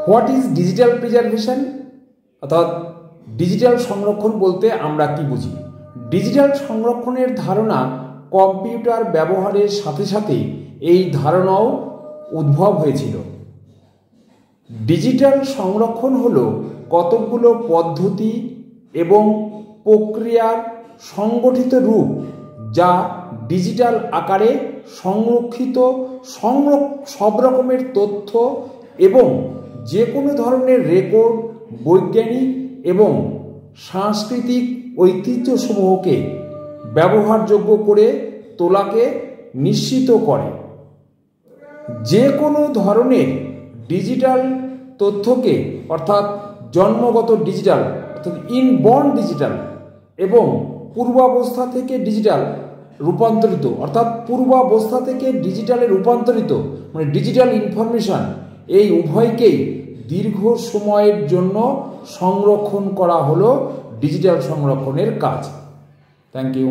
What is digital preservation, অর্থাৎ digital সংরক্ষণ বলতে আমরা কি বুঝি? ডিজিটাল সংরক্ষণের ধারণা কম্পিউটার ব্যবহারের সাথে সাথে এই ধারণাও উদ্ভব হয়েছিল। ডিজিটাল সংরক্ষণ হলো কতকগুলো পদ্ধতি এবং প্রক্রিয়ার সংগঠিত রূপ যা ডিজিটাল আকারে সংরক্ষিত সব রকমের তথ্য এবং যে কোনো ধরনের রেকর্ড, বৈজ্ঞানিক এবং সাংস্কৃতিক ঐতিহ্যসমূহকে ব্যবহারযোগ্য করে তোলাকে নিশ্চিত করে। যে কোনো ধরনের ডিজিটাল তথ্যকে অর্থাৎ জন্মগত ডিজিটাল অর্থাৎ ইনবর্ন ডিজিটাল এবং পূর্বাবস্থা থেকে ডিজিটাল রূপান্তরিত অর্থাৎ পূর্বাবস্থা থেকে ডিজিটালে রূপান্তরিত মানে ডিজিটাল ইনফরমেশন, এই উভয়কেই দীর্ঘ সময়ের জন্য সংরক্ষণ করা হলো ডিজিটাল সংরক্ষণের কাজ। Thank you.